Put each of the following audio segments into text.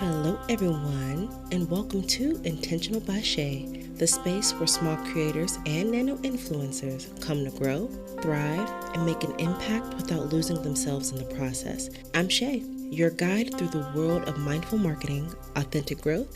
Hello everyone, and welcome to Intentional by Shay, the space where small creators and nano influencers come to grow, thrive, and make an impact without losing themselves in the process. I'm Shay, your guide through the world of mindful marketing, authentic growth,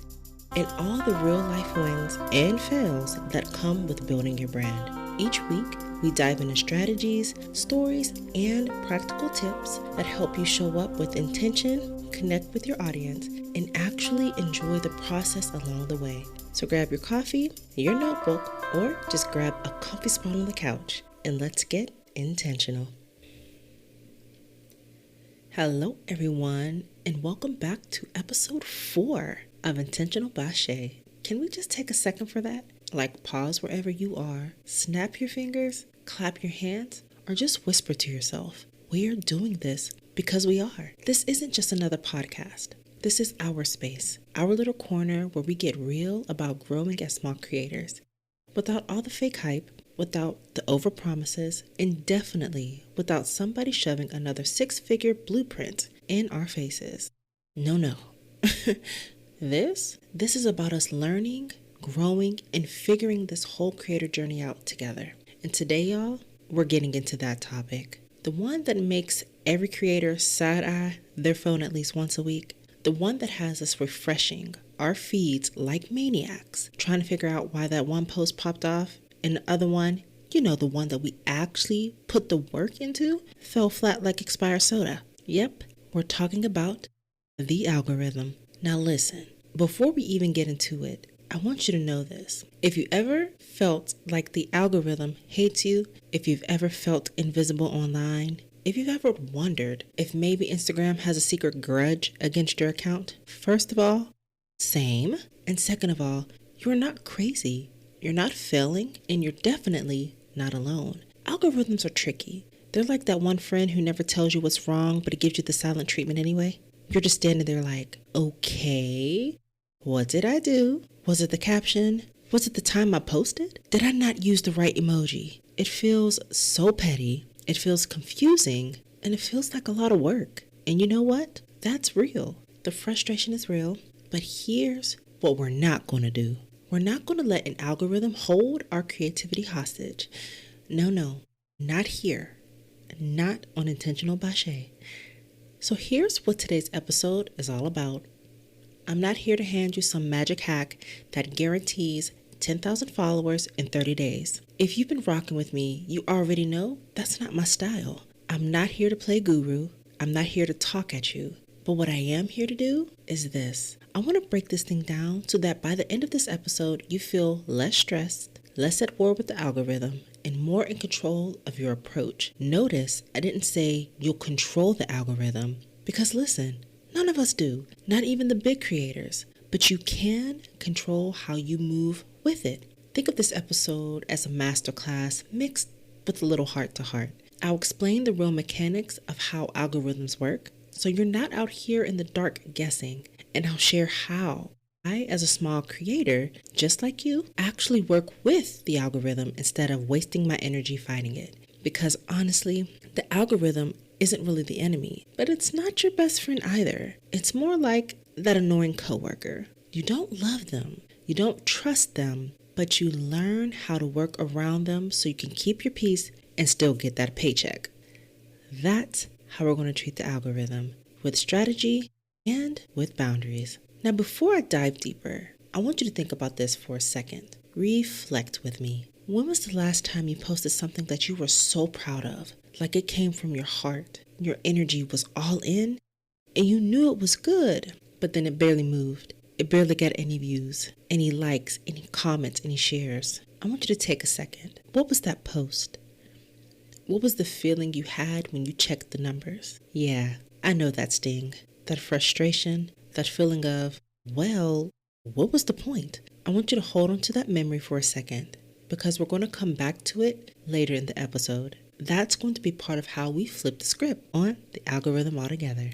and all the real life wins and fails that come with building your brand. Each week, we dive into strategies, stories, and practical tips that help you show up with intention, connect with your audience, and actually enjoy the process along the way. So grab your coffee, your notebook, or just grab a comfy spot on the couch, and let's get intentional. Hello everyone, and welcome back to episode 4 of Intentional by Shay. Can we just take a second for that? Like pause wherever you are, snap your fingers, clap your hands, or just whisper to yourself. We are doing this because we are. This isn't just another podcast. This is our space, our little corner where we get real about growing as small creators. Without all the fake hype, without the overpromises, and definitely without somebody shoving another 6-figure blueprint in our faces. No. This is about us learning, growing, and figuring this whole creator journey out together. And today, y'all, we're getting into that topic. The one that makes every creator side-eye their phone at least once a week. The one that has us refreshing our feeds like maniacs, trying to figure out why that one post popped off, and the other one, the one that we actually put the work into, fell flat like expired soda. Yep, we're talking about the algorithm. Now listen, before we even get into it, I want you to know this. If you ever felt like the algorithm hates you, if you've ever felt invisible online, if you've ever wondered if maybe Instagram has a secret grudge against your account, first of all, same. And second of all, you're not crazy. You're not failing, and you're definitely not alone. Algorithms are tricky. They're like that one friend who never tells you what's wrong, but it gives you the silent treatment anyway. You're just standing there like, okay, what did I do? Was it the caption? Was it the time I posted? Did I not use the right emoji? It feels so petty. It feels confusing, and it feels like a lot of work. And you know what? That's real. The frustration is real, but here's what we're not going to do. We're not going to let an algorithm hold our creativity hostage. No, not here. Not on Intentional by Shay. So here's what today's episode is all about. I'm not here to hand you some magic hack that guarantees 10,000 followers in 30 days. If you've been rocking with me, you already know that's not my style. I'm not here to play guru. I'm not here to talk at you. But what I am here to do is this. I want to break this thing down so that by the end of this episode, you feel less stressed, less at war with the algorithm, and more in control of your approach. Notice I didn't say you'll control the algorithm, because listen, none of us do, not even the big creators, but you can control how you move with it. Think of this episode as a masterclass mixed with a little heart-to-heart. I'll explain the real mechanics of how algorithms work, so you're not out here in the dark guessing, and I'll share how I, as a small creator, just like you, actually work with the algorithm instead of wasting my energy fighting it. Because honestly, the algorithm isn't really the enemy, but it's not your best friend either. It's more like that annoying coworker. You don't love them, you don't trust them, but you learn how to work around them so you can keep your peace and still get that paycheck. That's how we're going to treat the algorithm, with strategy and with boundaries. Now, before I dive deeper, I want you to think about this for a second. Reflect with me. When was the last time you posted something that you were so proud of? Like it came from your heart, your energy was all in, and you knew it was good, but then it barely moved. It barely got any views, any likes, any comments, any shares. I want you to take a second. What was that post? What was the feeling you had when you checked the numbers? Yeah, I know that sting, that frustration, that feeling of, well, what was the point? I want you to hold on to that memory for a second, because we're going to come back to it later in the episode. That's going to be part of how we flip the script on the algorithm altogether.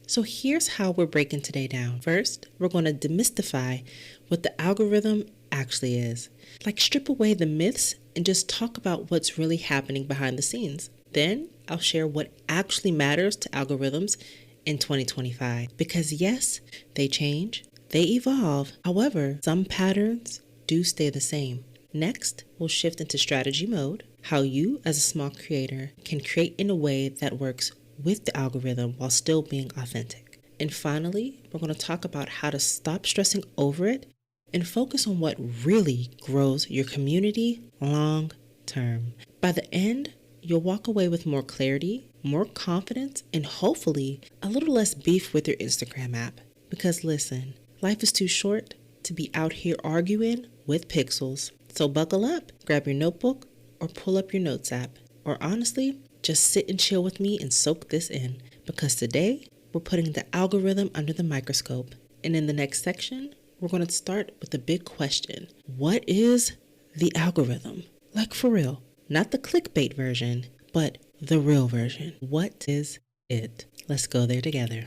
So here's how we're breaking today down. First, we're going to demystify what the algorithm actually is. Like strip away the myths and just talk about what's really happening behind the scenes. Then I'll share what actually matters to algorithms in 2025. Because yes, They change, they evolve. However, some patterns do stay the same. Next, we'll shift into strategy mode, how you as a small creator can create in a way that works with the algorithm while still being authentic. And finally, we're going to talk about how to stop stressing over it and focus on what really grows your community long term. By the end, you'll walk away with more clarity, more confidence, and hopefully a little less beef with your Instagram app. Because listen, life is too short to be out here arguing with pixels. So buckle up, grab your notebook, or pull up your notes app. Or honestly, just sit and chill with me and soak this in. Because today, we're putting the algorithm under the microscope. And in the next section, we're going to start with the big question. What is the algorithm? Like for real. Not the clickbait version, but the real version. What is it? Let's go there together.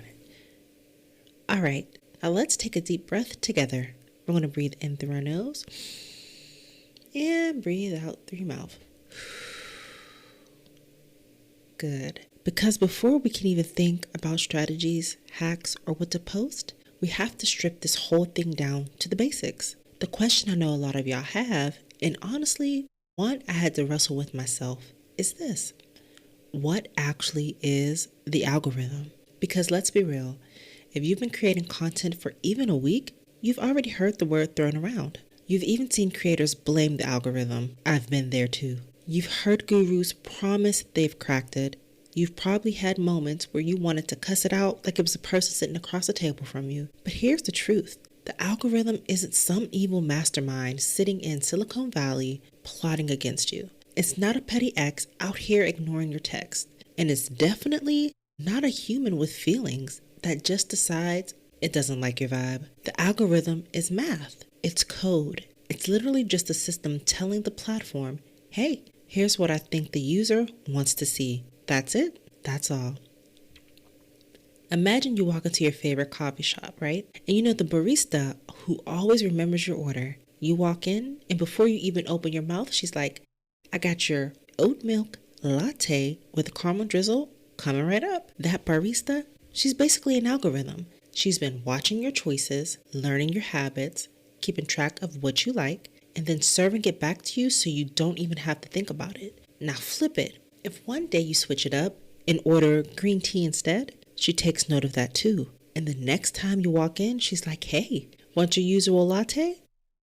All right, now let's take a deep breath together. We're going to breathe in through our nose and breathe out through your mouth. Good. Because before we can even think about strategies, hacks, or what to post, we have to strip this whole thing down to the basics. The question I know a lot of y'all have, and honestly, one I had to wrestle with myself, is this. What actually is the algorithm? Because let's be real, if you've been creating content for even a week, you've already heard the word thrown around. You've even seen creators blame the algorithm. I've been there too. You've heard gurus promise they've cracked it. You've probably had moments where you wanted to cuss it out like it was a person sitting across the table from you. But here's the truth. The algorithm isn't some evil mastermind sitting in Silicon Valley plotting against you. It's not a petty ex out here ignoring your text. And it's definitely not a human with feelings that just decides it doesn't like your vibe. The algorithm is math. It's code. It's literally just a system telling the platform, hey, here's what I think the user wants to see. That's it. That's all. Imagine you walk into your favorite coffee shop, right? And you know the barista who always remembers your order. You walk in, and before you even open your mouth, she's like, I got your oat milk latte with a caramel drizzle coming right up. That barista, she's basically an algorithm. She's been watching your choices, learning your habits, keeping track of what you like, and then serving it back to you so you don't even have to think about it. Now flip it. If one day you switch it up and order green tea instead, she takes note of that too. And the next time you walk in, she's like, hey, want your usual latte?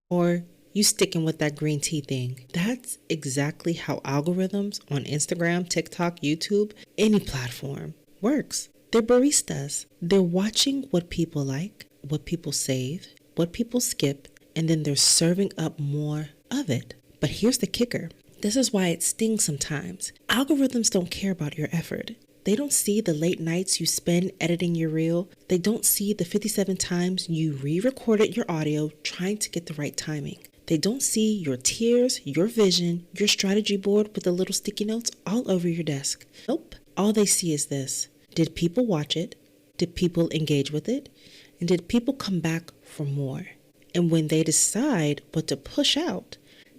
Or you sticking with that green tea thing? That's exactly how algorithms on Instagram, TikTok, YouTube, any platform works. They're baristas. They're watching what people like, what people save, what people skip, and then they're serving up more of it. But here's the kicker. This is why it stings sometimes. Algorithms don't care about your effort. They don't see the late nights you spend editing your reel. They don't see the 57 times you re-recorded your audio trying to get the right timing. They don't see your tears, your vision, your strategy board with the little sticky notes all over your desk. Nope. All they see is this. Did people watch it? Did people engage with it? And did people come back for more? And when they decide what to push out,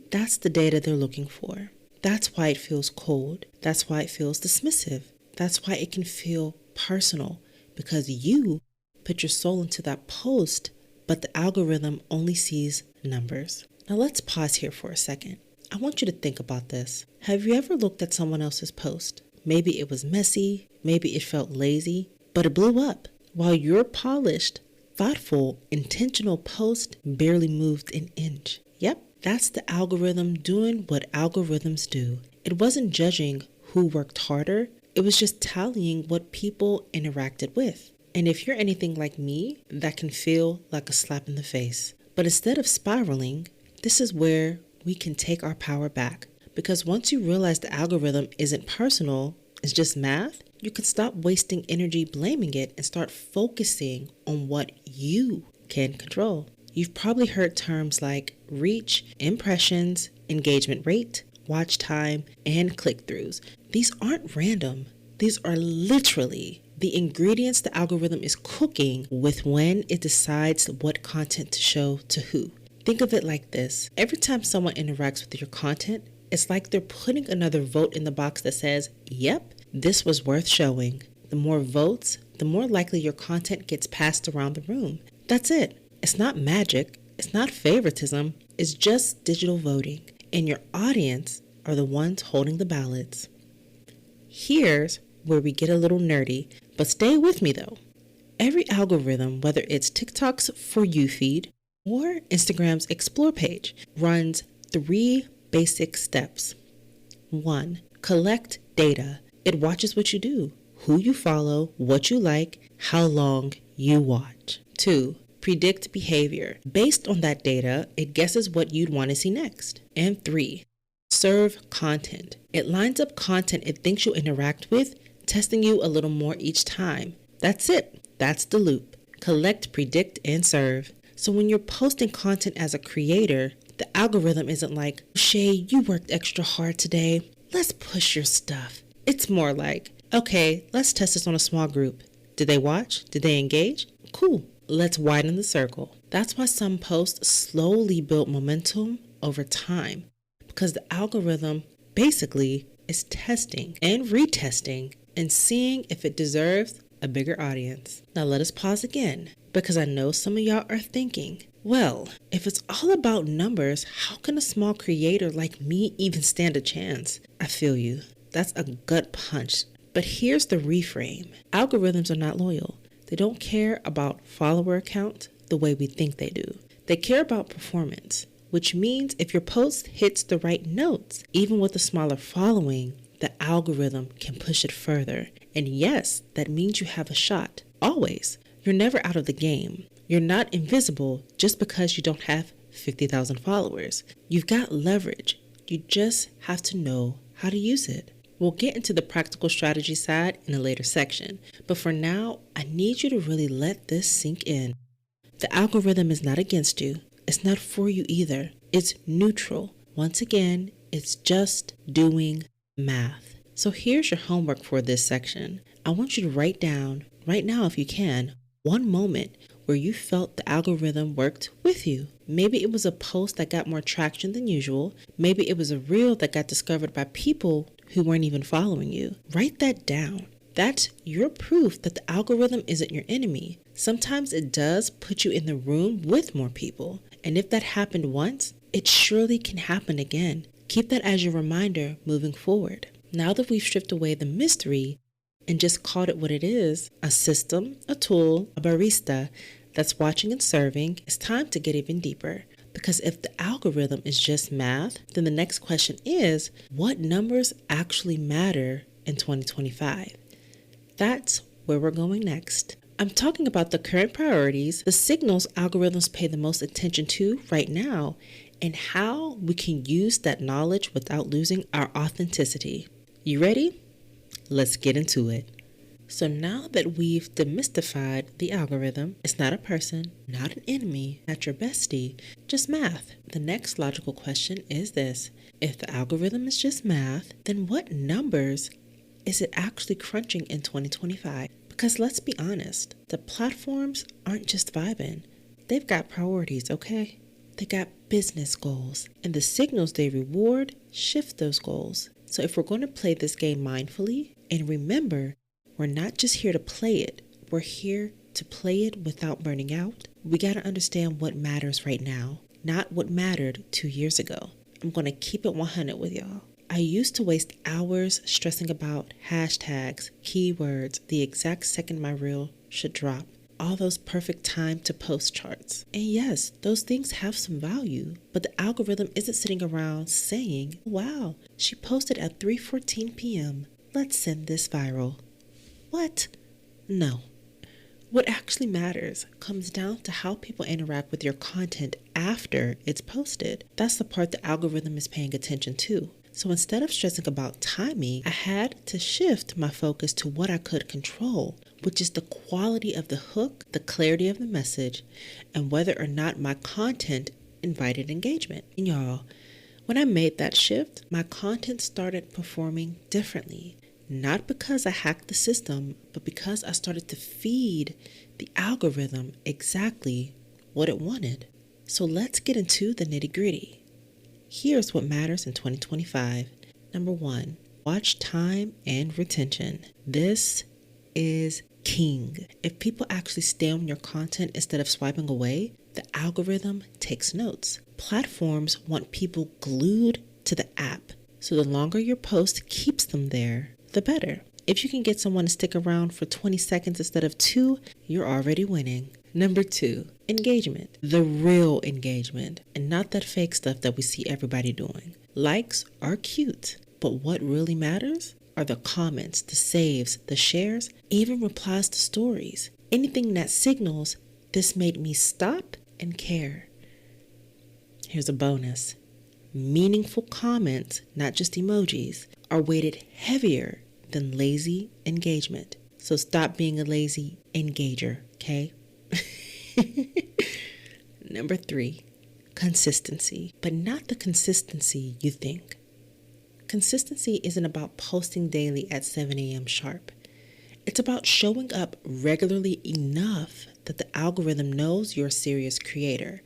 that's the data they're looking for. That's why it feels cold. That's why it feels dismissive. That's why it can feel personal, because you put your soul into that post, but the algorithm only sees numbers. Now let's pause here for a second. I want you to think about this. Have you ever looked at someone else's post? Maybe it was messy, maybe it felt lazy, but it blew up, while your polished, thoughtful, intentional post barely moved an inch. Yep, that's the algorithm doing what algorithms do. It wasn't judging who worked harder. It was just tallying what people interacted with. And if you're anything like me, that can feel like a slap in the face. But instead of spiraling, this is where we can take our power back. Because once you realize the algorithm isn't personal, it's just math, you can stop wasting energy blaming it and start focusing on what you can control. You've probably heard terms like reach, impressions, engagement rate, watch time, and click-throughs. These aren't random. These are literally the ingredients the algorithm is cooking with when it decides what content to show to who. Think of it like this. Every time someone interacts with your content, it's like they're putting another vote in the box that says, yep, this was worth showing. The more votes, the more likely your content gets passed around the room. That's it. It's not magic. It's not favoritism. It's just digital voting. And your audience are the ones holding the ballots. Here's where we get a little nerdy, but stay with me though. Every algorithm, whether it's TikTok's For You feed or Instagram's Explore page, runs 3 basic steps. 1. Collect data. It watches what you do, who you follow, what you like, how long you watch. 2. Predict behavior. Based on that data, it guesses what you'd want to see next. And 3. Serve content. It lines up content it thinks you'll interact with, testing you a little more each time. That's it. That's the loop. Collect, predict, and serve. So when you're posting content as a creator, the algorithm isn't like, Shay, you worked extra hard today. Let's push your stuff. It's more like, okay, let's test this on a small group. Did they watch? Did they engage? Cool. Let's widen the circle. That's why some posts slowly build momentum over time, because the algorithm basically is testing and retesting and seeing if it deserves a bigger audience. Now let us pause again, because I know some of y'all are thinking, well, if it's all about numbers, how can a small creator like me even stand a chance? I feel you. That's a gut punch. But here's the reframe. Algorithms are not loyal. They don't care about follower count the way we think they do. They care about performance, which means if your post hits the right notes, even with a smaller following, the algorithm can push it further. And yes, that means you have a shot. Always. You're never out of the game. You're not invisible just because you don't have 50,000 followers. You've got leverage. You just have to know how to use it. We'll get into the practical strategy side in a later section, but for now, I need you to really let this sink in. The algorithm is not against you. It's not for you either. It's neutral. Once again, it's just doing math. So here's your homework for this section. I want you to write down, right now if you can, one moment where you felt the algorithm worked with you. Maybe it was a post that got more traction than usual. Maybe it was a reel that got discovered by people who weren't even following you. Write that down. That's your proof that the algorithm isn't your enemy. Sometimes it does put you in the room with more people. And if that happened once, it surely can happen again. Keep that as your reminder moving forward. Now that we've stripped away the mystery and just called it what it is, a system, a tool, a barista that's watching and serving, it's time to get even deeper. Because if the algorithm is just math, then the next question is, what numbers actually matter in 2025? That's where we're going next. I'm talking about the current priorities, the signals algorithms pay the most attention to right now, and how we can use that knowledge without losing our authenticity. You ready? Let's get into it. So now that we've demystified the algorithm, it's not a person, not an enemy, not your bestie, just math. The next logical question is this. If the algorithm is just math, then what numbers is it actually crunching in 2025? Because let's be honest, the platforms aren't just vibing. They've got priorities, okay? They got business goals, and the signals they reward shift those goals. So if we're going to play this game mindfully, and remember, we're not just here to play it, we're here to play it without burning out. We got to understand what matters right now, not what mattered 2 years ago. I'm going to keep it 100 with y'all. I used to waste hours stressing about hashtags, keywords, the exact second my reel should drop, all those perfect time to post charts. And yes, those things have some value, but the algorithm isn't sitting around saying, wow, she posted at 3:14 p.m. Let's send this viral. What? No. What actually matters comes down to how people interact with your content after it's posted. That's the part the algorithm is paying attention to. So instead of stressing about timing, I had to shift my focus to what I could control, which is the quality of the hook, the clarity of the message, and whether or not my content invited engagement. And y'all, when I made that shift, my content started performing differently. Not because I hacked the system, but because I started to feed the algorithm exactly what it wanted. So let's get into the nitty-gritty. Here's what matters in 2025. Number 1, watch time and retention. This is king. If people actually stay on your content instead of swiping away, the algorithm takes notes. Platforms want people glued to the app, so the longer your post keeps them there, the better. If you can get someone to stick around for 20 seconds instead of 2, you're already winning. Number 2, engagement. The real engagement, and not that fake stuff that we see everybody doing. Likes are cute, but what really matters are the comments, the saves, the shares, even replies to stories. Anything that signals, this made me stop and care. Here's a bonus. Meaningful comments, not just emojis, are weighted heavier than lazy engagement. So stop being a lazy engager, okay? Number 3, consistency, but not the consistency you think. Consistency isn't about posting daily at 7 a.m. sharp. It's about showing up regularly enough that the algorithm knows you're a serious creator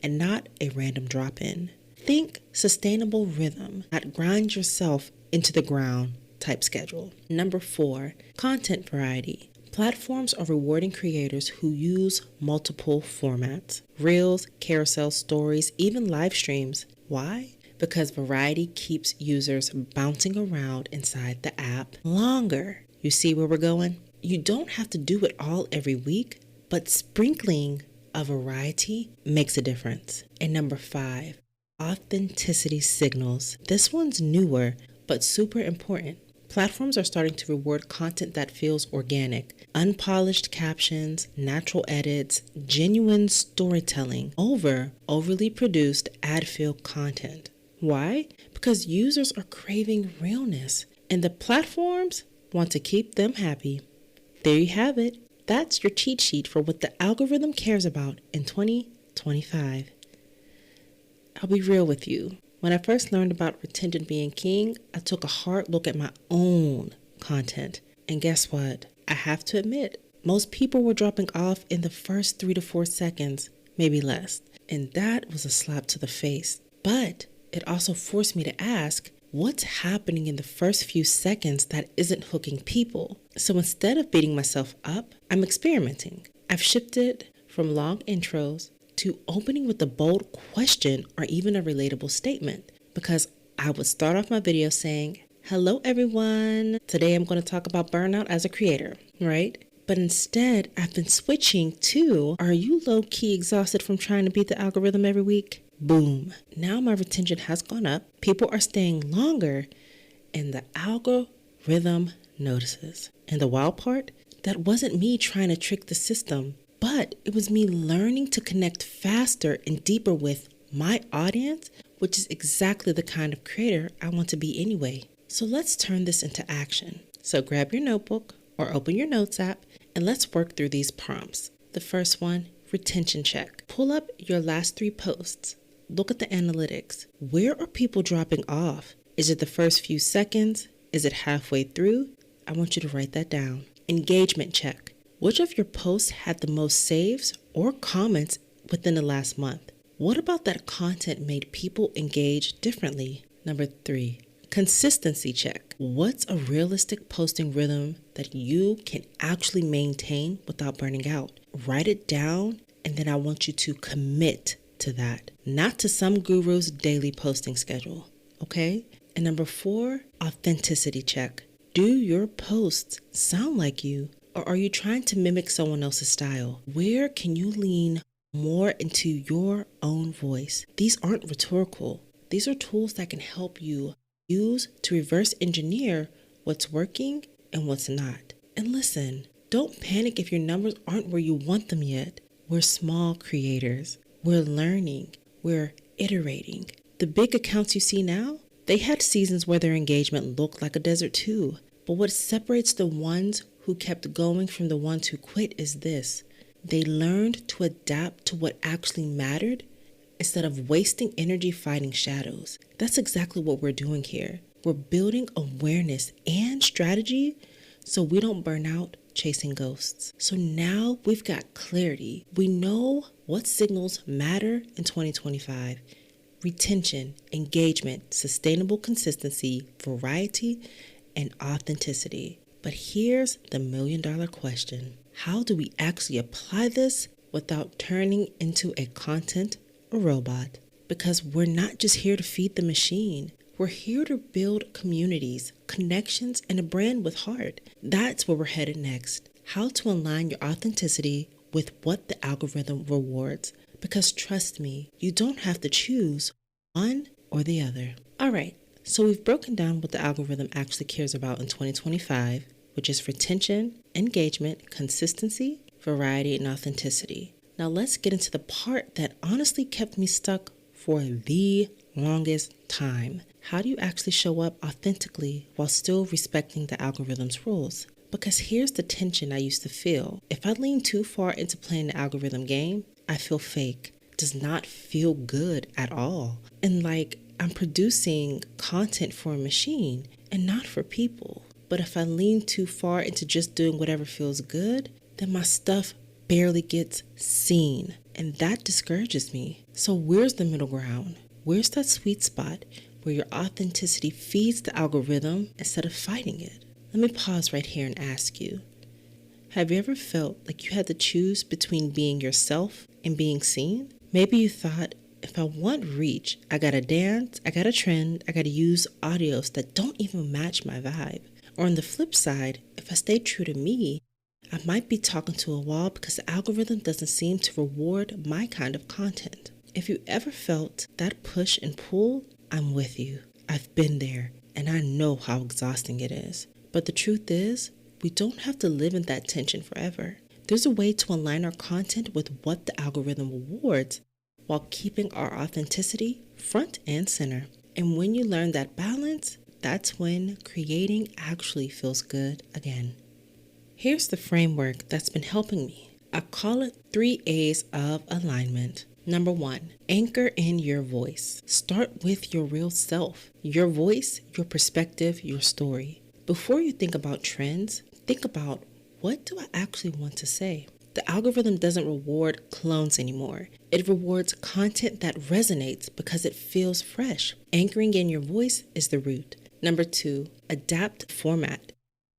and not a random drop-in. Think sustainable rhythm, not grind yourself into the ground type schedule. Number 4, content variety. Platforms are rewarding creators who use multiple formats. Reels, carousel stories, even live streams. Why? Because variety keeps users bouncing around inside the app longer. You see where we're going? You don't have to do it all every week, but sprinkling a variety makes a difference. And number 5, authenticity signals. This one's newer, but super important. Platforms are starting to reward content that feels organic, unpolished captions, natural edits, genuine storytelling over overly produced ad-filled content. Why? Because users are craving realness, and the platforms want to keep them happy. There you have it. That's your cheat sheet for what the algorithm cares about in 2025. I'll be real with you. When I first learned about retention being king, I took a hard look at my own content. And guess what? I have to admit, most people were dropping off in the first 3 to 4 seconds, maybe less. And that was a slap to the face. But it also forced me to ask, what's happening in the first few seconds that isn't hooking people? So instead of beating myself up, I'm experimenting. I've shifted from long intros to opening with a bold question or even a relatable statement, because I would start off my video saying, hello everyone, today I'm going to talk about burnout as a creator, right? But instead, I've been switching to, are you low-key exhausted from trying to beat the algorithm every week? Boom. Now my retention has gone up, people are staying longer, and the algorithm notices. And the wild part, that wasn't me trying to trick the system, but it was me learning to connect faster and deeper with my audience, which is exactly the kind of creator I want to be anyway. So let's turn this into action. So grab your notebook or open your notes app and let's work through these prompts. The first one, retention check. Pull up your last 3 posts. Look at the analytics. Where are people dropping off? Is it the first few seconds? Is it halfway through? I want you to write that down. Engagement check. Which of your posts had the most saves or comments within the last month? What about that content made people engage differently? Number 3, consistency check. What's a realistic posting rhythm that you can actually maintain without burning out? Write it down, and then I want you to commit to that, not to some guru's daily posting schedule, okay? And number 4, authenticity check. Do your posts sound like you? Or are you trying to mimic someone else's style? Where can you lean more into your own voice? These aren't rhetorical. These are tools that can help you use to reverse engineer what's working and what's not. And listen, don't panic if your numbers aren't where you want them yet. We're small creators. We're learning. We're iterating. The big accounts you see now, they had seasons where their engagement looked like a desert too. But what separates the ones who kept going from the ones who quit is this. They learned to adapt to what actually mattered instead of wasting energy fighting shadows. That's exactly what we're doing here. We're building awareness and strategy so we don't burn out chasing ghosts. So now we've got clarity. We know what signals matter in 2025. Retention, engagement, sustainable consistency, variety, and authenticity. But here's the million-dollar question. How do we actually apply this without turning into a content robot? Because we're not just here to feed the machine. We're here to build communities, connections, and a brand with heart. That's where we're headed next. How to align your authenticity with what the algorithm rewards. Because trust me, you don't have to choose one or the other. All right, so we've broken down what the algorithm actually cares about in 2025, which is retention, engagement, consistency, variety, and authenticity. Now let's get into the part that honestly kept me stuck for the longest time. How do you actually show up authentically while still respecting the algorithm's rules? Because here's the tension I used to feel. If I lean too far into playing the algorithm game, I feel fake. It does not feel good at all. And like I'm producing content for a machine and not for people. But if I lean too far into just doing whatever feels good, then my stuff barely gets seen. And that discourages me. So where's the middle ground? Where's that sweet spot where your authenticity feeds the algorithm instead of fighting it? Let me pause right here and ask you, have you ever felt like you had to choose between being yourself and being seen? Maybe you thought, if I want reach, I gotta dance, I gotta trend, I gotta use audios that don't even match my vibe. Or on the flip side, if I stay true to me, I might be talking to a wall because the algorithm doesn't seem to reward my kind of content. If you ever felt that push and pull, I'm with you. I've been there, and I know how exhausting it is. But the truth is, we don't have to live in that tension forever. There's a way to align our content with what the algorithm rewards while keeping our authenticity front and center. And when you learn that balance, that's when creating actually feels good again. Here's the framework that's been helping me. I call it 3 A's of alignment. Number 1, anchor in your voice. Start with your real self, your voice, your perspective, your story. Before you think about trends, think about, what do I actually want to say? The algorithm doesn't reward clones anymore. It rewards content that resonates because it feels fresh. Anchoring in your voice is the root. Number 2, adapt format.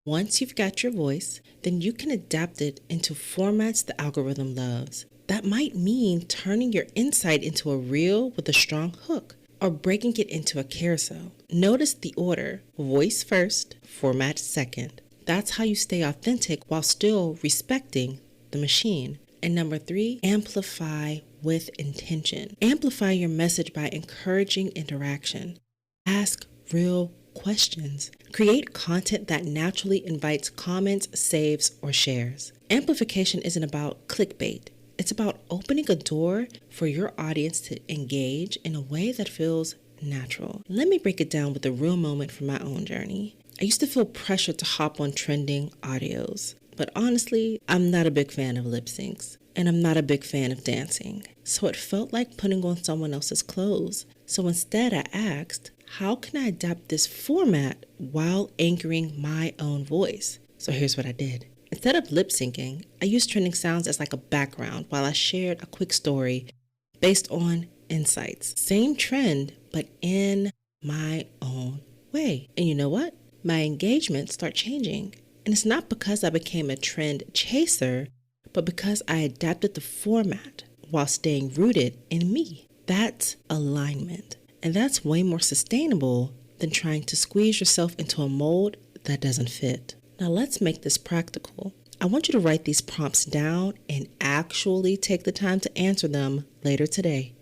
Once you've got your voice, then you can adapt it into formats the algorithm loves. That might mean turning your insight into a reel with a strong hook, or breaking it into a carousel. Notice the order: voice first, format second. That's how you stay authentic while still respecting the machine. And number 3, amplify with intention. Amplify your message by encouraging interaction. Ask real questions. Create content that naturally invites comments, saves, or shares. Amplification isn't about clickbait. It's about opening a door for your audience to engage in a way that feels natural. Let me break it down with a real moment from my own journey. I used to feel pressure to hop on trending audios, but honestly, I'm not a big fan of lip syncs, and I'm not a big fan of dancing. So it felt like putting on someone else's clothes. So instead I asked, how can I adapt this format while anchoring my own voice? So here's what I did. Instead of lip syncing, I used trending sounds as like a background while I shared a quick story based on insights. Same trend, but in my own way. And you know what? My engagement started changing. And it's not because I became a trend chaser, but because I adapted the format while staying rooted in me. That's alignment. And that's way more sustainable than trying to squeeze yourself into a mold that doesn't fit. Now let's make this practical. I want you to write these prompts down and actually take the time to answer them later today.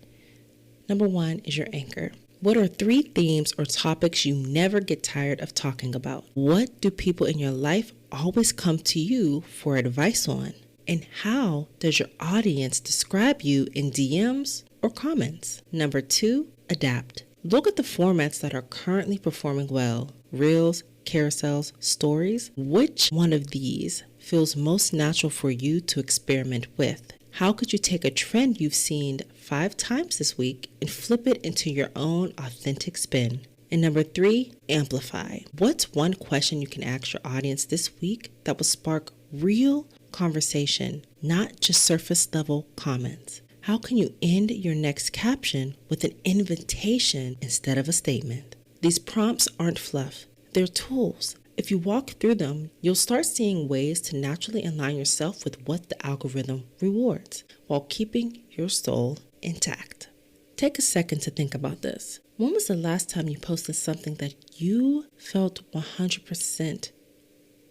Number 1 is your anchor. What are 3 themes or topics you never get tired of talking about? What do people in your life always come to you for advice on? And how does your audience describe you in DMs or comments? Number 2, adapt. Look at the formats that are currently performing well. Reels, carousels, stories. Which one of these feels most natural for you to experiment with? How could you take a trend you've seen 5 times this week and flip it into your own authentic spin? And number 3, amplify. What's one question you can ask your audience this week that will spark real conversation, not just surface level comments? How can you end your next caption with an invitation instead of a statement? These prompts aren't fluff. They're tools. If you walk through them, you'll start seeing ways to naturally align yourself with what the algorithm rewards while keeping your soul intact. Take a second to think about this. When was the last time you posted something that you felt 100%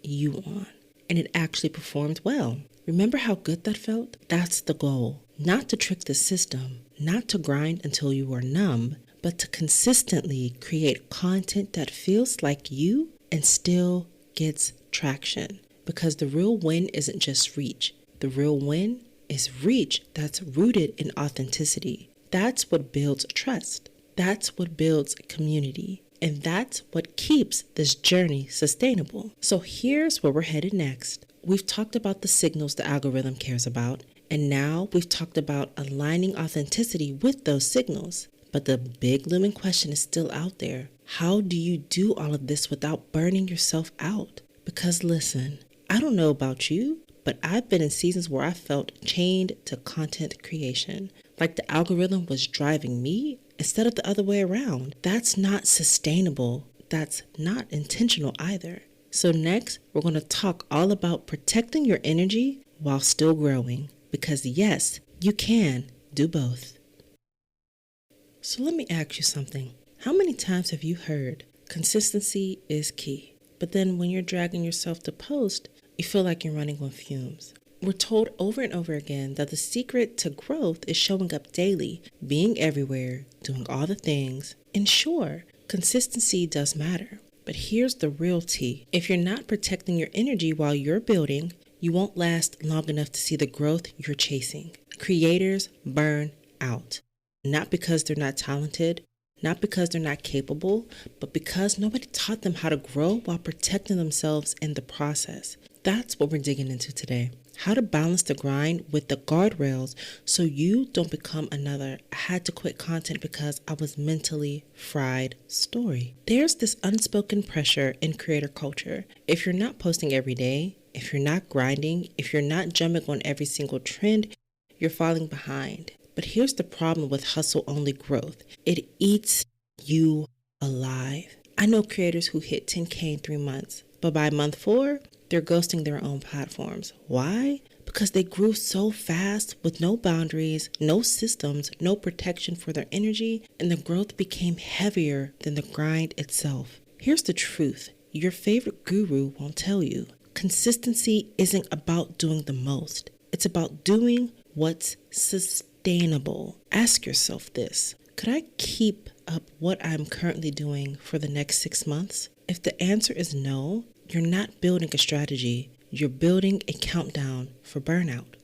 you on and it actually performed well? Remember how good that felt? That's the goal. Not to trick the system, not to grind until you are numb, but to consistently create content that feels like you and still gets traction. Because the real win isn't just reach. The real win is reach that's rooted in authenticity. That's what builds trust. That's what builds community. And that's what keeps this journey sustainable. So here's where we're headed next. We've talked about the signals the algorithm cares about, and now we've talked about aligning authenticity with those signals. But the big looming question is still out there. How do you do all of this without burning yourself out? Because listen, I don't know about you, but I've been in seasons where I felt chained to content creation, like the algorithm was driving me instead of the other way around. That's not sustainable. That's not intentional either. So next, we're going to talk all about protecting your energy while still growing. Because yes, you can do both. So let me ask you something. How many times have you heard consistency is key, but then when you're dragging yourself to post, you feel like you're running on fumes? We're told over and over again that the secret to growth is showing up daily, being everywhere, doing all the things. And sure, consistency does matter. But here's the real tea. If you're not protecting your energy while you're building, you won't last long enough to see the growth you're chasing. Creators burn out. Not because they're not talented, not because they're not capable, but because nobody taught them how to grow while protecting themselves in the process. That's what we're digging into today. How to balance the grind with the guardrails so you don't become another "I had to quit content because I was mentally fried" story. There's this unspoken pressure in creator culture. If you're not posting every day, if you're not grinding, if you're not jumping on every single trend, you're falling behind. But here's the problem with hustle-only growth. It eats you alive. I know creators who hit 10K in 3 months, but by month 4, they're ghosting their own platforms. Why? Because they grew so fast with no boundaries, no systems, no protection for their energy, and the growth became heavier than the grind itself. Here's the truth. Your favorite guru won't tell you. Consistency isn't about doing the most. It's about doing what's sustainable. Ask yourself this. Could I keep up what I'm currently doing for the next 6 months? If the answer is no, you're not building a strategy. You're building a countdown for burnout.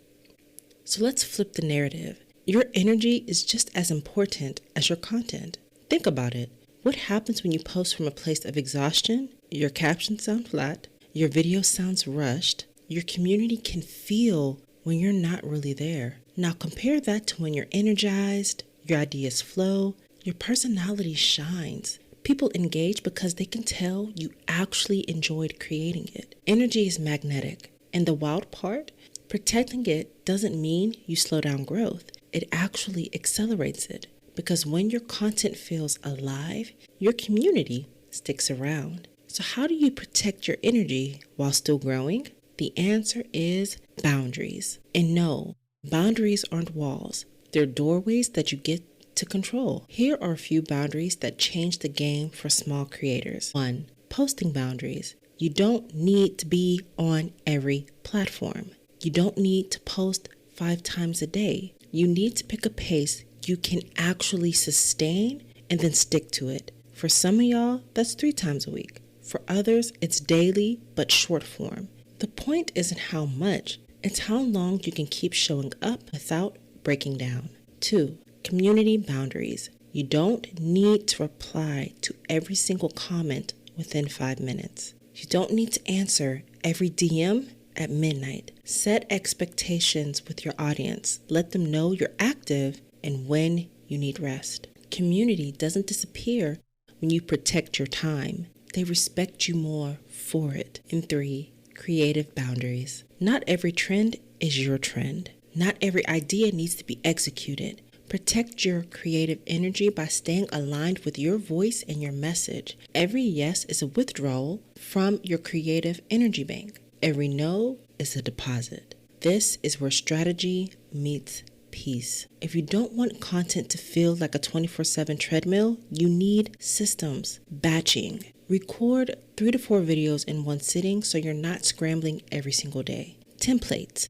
So let's flip the narrative. Your energy is just as important as your content. Think about it. What happens when you post from a place of exhaustion? Your captions sound flat. Your video sounds rushed. Your community can feel when you're not really there. Now compare that to when you're energized, your ideas flow, your personality shines. People engage because they can tell you actually enjoyed creating it. Energy is magnetic. And the wild part, protecting it doesn't mean you slow down growth. It actually accelerates it. Because when your content feels alive, your community sticks around. So how do you protect your energy while still growing? The answer is boundaries. And no, boundaries aren't walls. They're doorways that you get to control. Here are a few boundaries that change the game for small creators. 1. Posting boundaries. You don't need to be on every platform. You don't need to post 5 times a day. You need to pick a pace you can actually sustain and then stick to it. For some of y'all, that's 3 times a week. For others, it's daily but short form. The point isn't how much, it's how long you can keep showing up without breaking down. 2. Community boundaries. You don't need to reply to every single comment within 5 minutes. You don't need to answer every DM at midnight. Set expectations with your audience. Let them know you're active and when you need rest. Community doesn't disappear when you protect your time. They respect you more for it. And 3, creative boundaries. Not every trend is your trend. Not every idea needs to be executed. Protect your creative energy by staying aligned with your voice and your message. Every yes is a withdrawal from your creative energy bank. Every no is a deposit. This is where strategy meets peace. If you don't want content to feel like a 24/7 treadmill, you need systems, batching. Record 3 to 4 videos in one sitting so you're not scrambling every single day. Templates.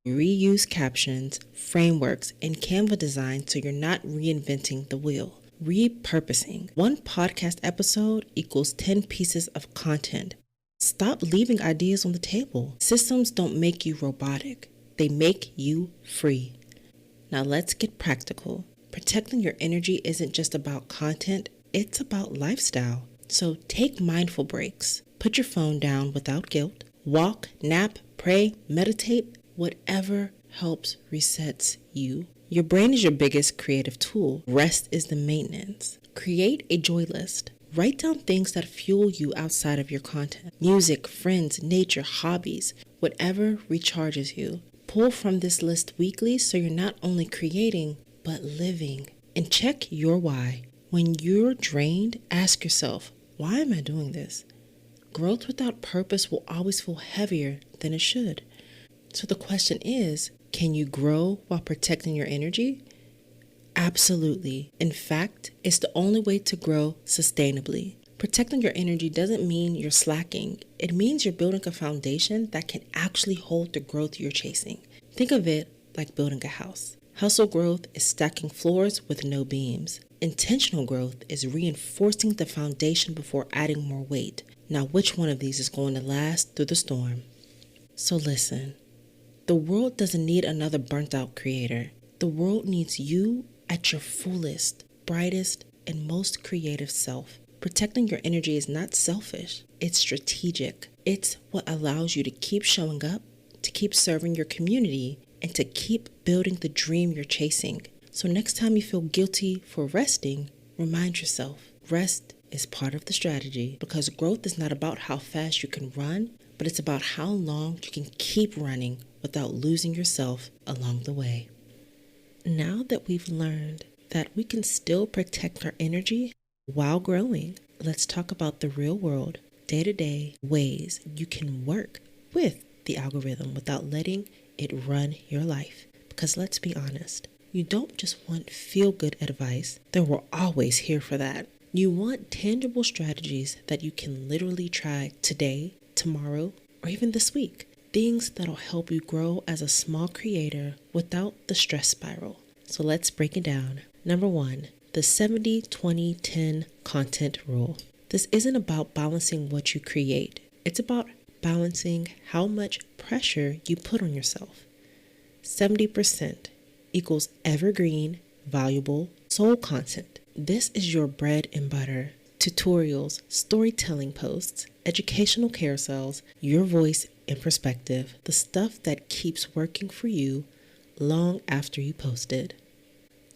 Reuse captions, frameworks, and Canva design so you're not reinventing the wheel. Repurposing. 1 podcast episode equals 10 pieces of content. Stop leaving ideas on the table. Systems don't make you robotic. They make you free. Now let's get practical. Protecting your energy isn't just about content, it's about lifestyle. So take mindful breaks. Put your phone down without guilt. Walk, nap, pray, meditate, whatever helps resets you. Your brain is your biggest creative tool. Rest is the maintenance. Create a joy list. Write down things that fuel you outside of your content. Music, friends, nature, hobbies, whatever recharges you. Pull from this list weekly so you're not only creating, but living. And check your why. When you're drained, ask yourself, why am I doing this? Growth without purpose will always feel heavier than it should. So the question is, can you grow while protecting your energy? Absolutely. In fact, it's the only way to grow sustainably. Protecting your energy doesn't mean you're slacking. It means you're building a foundation that can actually hold the growth you're chasing. Think of it like building a house. Hustle growth is stacking floors with no beams. Intentional growth is reinforcing the foundation before adding more weight. Now, which one of these is going to last through the storm? So listen, the world doesn't need another burnt-out creator. The world needs you at your fullest, brightest, and most creative self. Protecting your energy is not selfish, it's strategic. It's what allows you to keep showing up, to keep serving your community, and to keep building the dream you're chasing. So next time you feel guilty for resting, remind yourself, rest is part of the strategy, because growth is not about how fast you can run, but it's about how long you can keep running without losing yourself along the way. Now that we've learned that we can still protect our energy while growing, let's talk about the real world, day-to-day ways you can work with the algorithm without letting it run your life. Because let's be honest, you don't just want feel-good advice, though we're always here for that. You want tangible strategies that you can literally try today, tomorrow, or even this week. Things that'll help you grow as a small creator without the stress spiral. So let's break it down. Number 1, the 70-20-10 content rule. This isn't about balancing what you create. It's about balancing how much pressure you put on yourself. 70% equals evergreen, valuable, soul content. This is your bread and butter. Tutorials, storytelling posts, educational carousels, your voice and perspective, the stuff that keeps working for you long after you post it.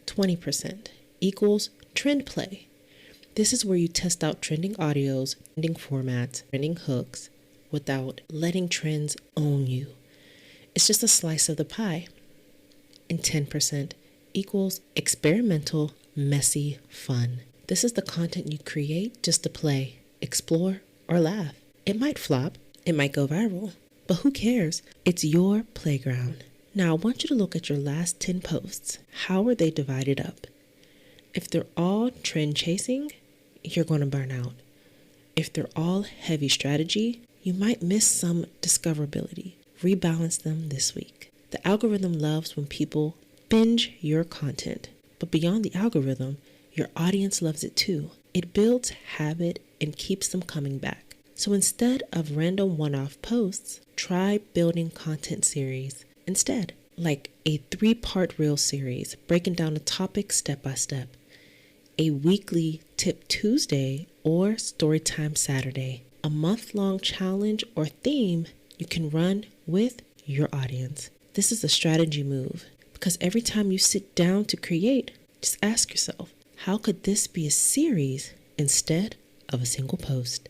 20% equals trend play. This is where you test out trending audios, trending formats, trending hooks without letting trends own you. It's just a slice of the pie. And 10% equals experimental, messy fun. This is the content you create just to play, explore, or laugh. It might flop, it might go viral, but who cares? It's your playground. Now I want you to look at your last 10 posts. How are they divided up? If they're all trend chasing, you're going to burn out. If they're all heavy strategy, you might miss some discoverability. Rebalance them this week. The algorithm loves when people binge your content, but beyond the algorithm, your audience loves it too. It builds habit and keeps them coming back. So instead of random one-off posts, try building content series instead, like a 3-part reel series, breaking down a topic step by step, a weekly Tip Tuesday or Storytime Saturday, a month-long challenge or theme you can run with your audience. This is a strategy move, because every time you sit down to create, just ask yourself, how could this be a series instead of a single post?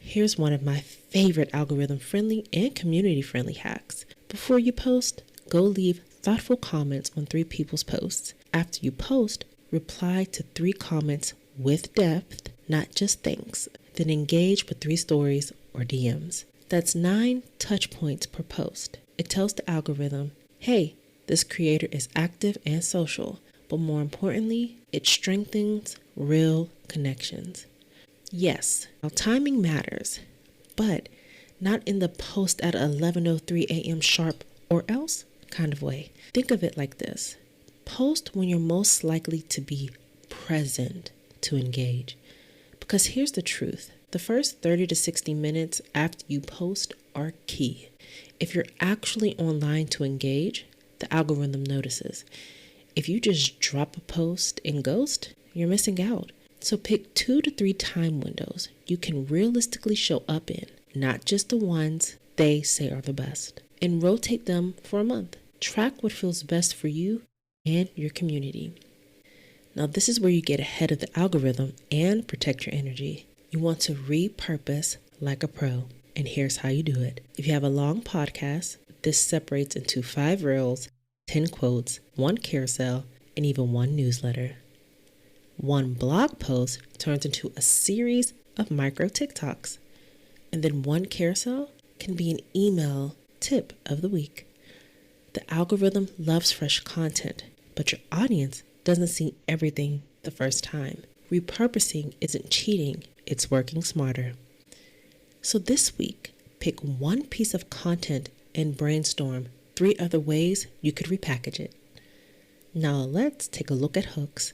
Here's one of my favorite algorithm-friendly and community-friendly hacks. Before you post, go leave thoughtful comments on 3 people's posts. After you post, reply to 3 comments with depth, not just thanks. Then engage with 3 stories or DMs. That's 9 touch points per post. It tells the algorithm, hey, this creator is active and social, but more importantly, it strengthens real connections. Yes, now timing matters, but not in the post at 11:03 a.m. sharp or else kind of way. Think of it like this. Post when you're most likely to be present to engage. Because here's the truth. The first 30 to 60 minutes after you post are key. If you're actually online to engage, the algorithm notices. If you just drop a post and ghost, you're missing out. So pick 2 to 3 time windows you can realistically show up in, not just the ones they say are the best, and rotate them for a month. Track what feels best for you and your community. Now, this is where you get ahead of the algorithm and protect your energy. You want to repurpose like a pro, and here's how you do it. If you have a long podcast, this separates into 5 reels, 10 quotes, 1 carousel, and even 1 newsletter. 1 blog post turns into a series of micro TikToks. And then 1 carousel can be an email tip of the week. The algorithm loves fresh content, but your audience doesn't see everything the first time. Repurposing isn't cheating, it's working smarter. So this week, pick 1 piece of content and brainstorm 3 other ways you could repackage it. Now let's take a look at hooks.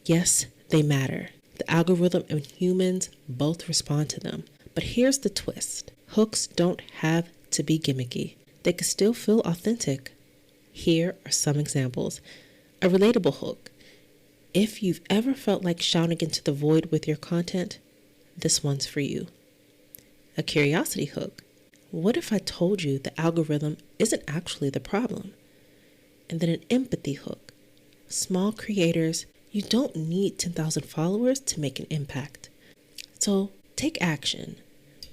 Yes, they matter. The algorithm and humans both respond to them. But here's the twist. Hooks don't have to be gimmicky. They can still feel authentic. Here are some examples. A relatable hook. If you've ever felt like shouting into the void with your content, this one's for you. A curiosity hook. What if I told you the algorithm isn't actually the problem? And then an empathy hook. Small creators, you don't need 10,000 followers to make an impact. So take action.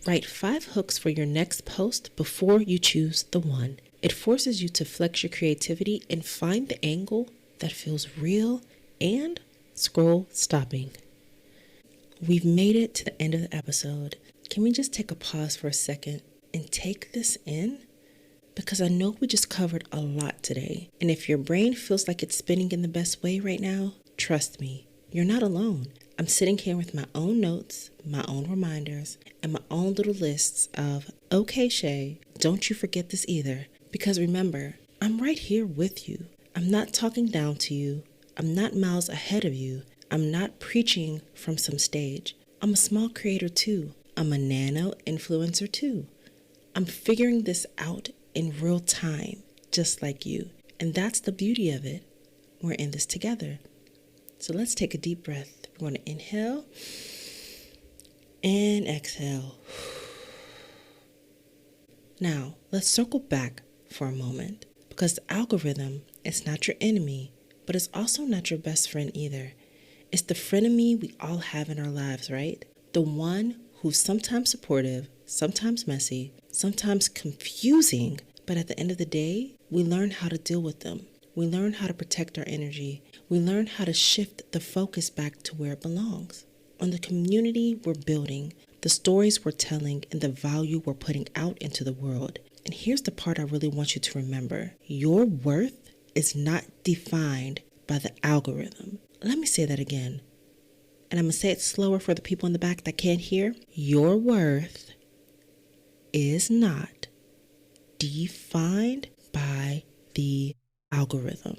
Write 5 hooks for your next post before you choose the one. It forces you to flex your creativity and find the angle that feels real and scroll stopping. We've made it to the end of the episode. Can we just take a pause for a second and take this in? Because I know we just covered a lot today. And if your brain feels like it's spinning in the best way right now, trust me, you're not alone. I'm sitting here with my own notes, my own reminders, and my own little lists of, okay, Shay, don't you forget this either. Because remember, I'm right here with you. I'm not talking down to you. I'm not miles ahead of you. I'm not preaching from some stage. I'm a small creator too. I'm a nano influencer too. I'm figuring this out in real time, just like you. And that's the beauty of it. We're in this together. So let's take a deep breath. We're going to inhale and exhale. Now, let's circle back for a moment, because the algorithm is not your enemy, but it's also not your best friend either. It's the frenemy we all have in our lives, right? The one who's sometimes supportive, sometimes messy, sometimes confusing, but at the end of the day, we learn how to deal with them. We learn how to protect our energy. We learn how to shift the focus back to where it belongs. On the community we're building, the stories we're telling, and the value we're putting out into the world. And here's the part I really want you to remember. Your worth is not defined by the algorithm. Let me say that again. And I'm going to say it slower for the people in the back that can't hear. Your worth is not defined by the algorithm.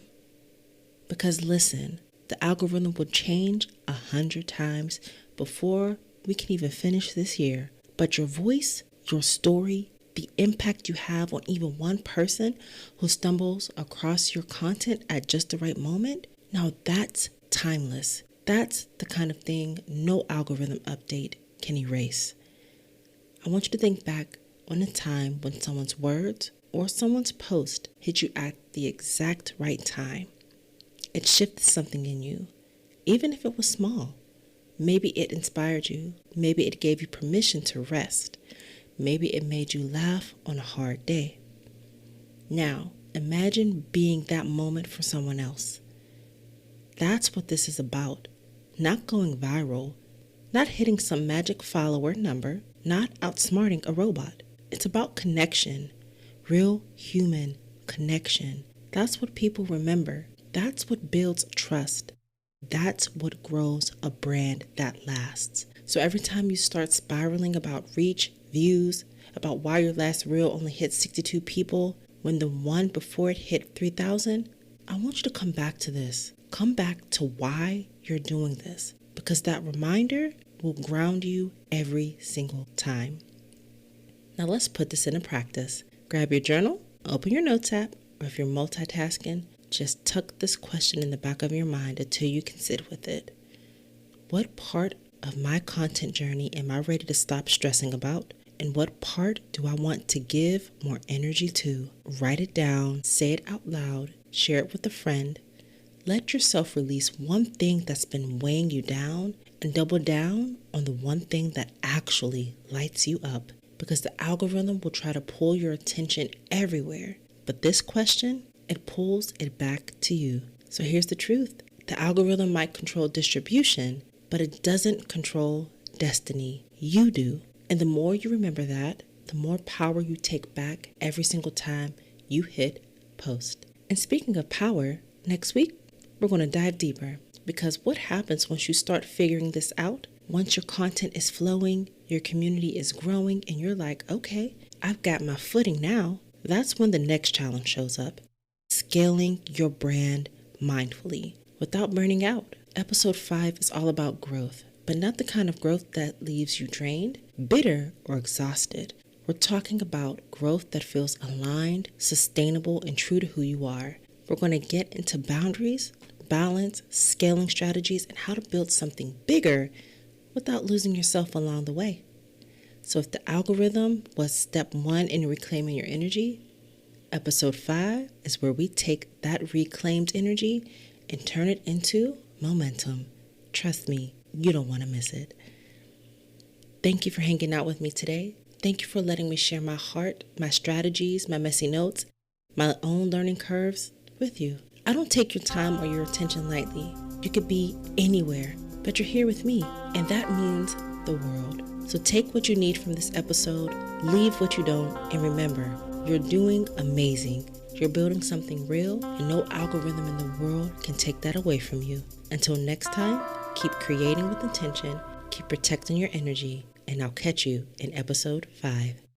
Because listen, the algorithm will change 100 times before we can even finish this year. But your voice, your story, the impact you have on even one person who stumbles across your content at just the right moment, now that's timeless. That's the kind of thing no algorithm update can erase. I want you to think back on a time when someone's words or someone's post hit you at the exact right time. It shifted something in you, even if it was small. Maybe it inspired you. Maybe it gave you permission to rest. Maybe it made you laugh on a hard day. Now, Imagine being that moment for someone else. That's what this is about. Not going viral, not hitting some magic follower number, not outsmarting a robot. It's about connection, real human connection. That's what people remember. That's what builds trust. That's what grows a brand that lasts. So every time you start spiraling about reach, views, about why your last reel only hit 62 people when the one before it hit 3,000, I want you to come back to this. Come back to why you're doing this, because that reminder will ground you every single time. Now let's put this into practice. Grab your journal, open your notes app, or if you're multitasking, just tuck this question in the back of your mind until you can sit with it. What part of my content journey am I ready to stop stressing about? And what part do I want to give more energy to? Write it down, say it out loud, share it with a friend. Let yourself release one thing that's been weighing you down and double down on the one thing that actually lights you up, because the algorithm will try to pull your attention everywhere. But this question, it pulls it back to you. So here's the truth. The algorithm might control distribution, but it doesn't control destiny. You do. And the more you remember that, the more power you take back every single time you hit post. And speaking of power, next week, we're going to dive deeper, because what happens once you start figuring this out? Once your content is flowing, your community is growing, and you're like, okay, I've got my footing now. That's when the next challenge shows up. Scaling your brand mindfully without burning out. Episode 5 is all about growth, but not the kind of growth that leaves you drained, bitter, or exhausted. We're talking about growth that feels aligned, sustainable, and true to who you are. We're going to get into boundaries, balance, scaling strategies, and how to build something bigger without losing yourself along the way. So if the algorithm was step 1 in reclaiming your energy, episode 5 is where we take that reclaimed energy and turn it into momentum. Trust me, you don't want to miss it. Thank you for hanging out with me today. Thank you for letting me share my heart, my strategies, my messy notes, my own learning curves with you. I don't take your time or your attention lightly. You could be anywhere, but you're here with me, and that means the world. So take what you need from this episode, leave what you don't, and remember, you're doing amazing. You're building something real, and no algorithm in the world can take that away from you. Until next time, keep creating with intention, keep protecting your energy, and I'll catch you in episode 5.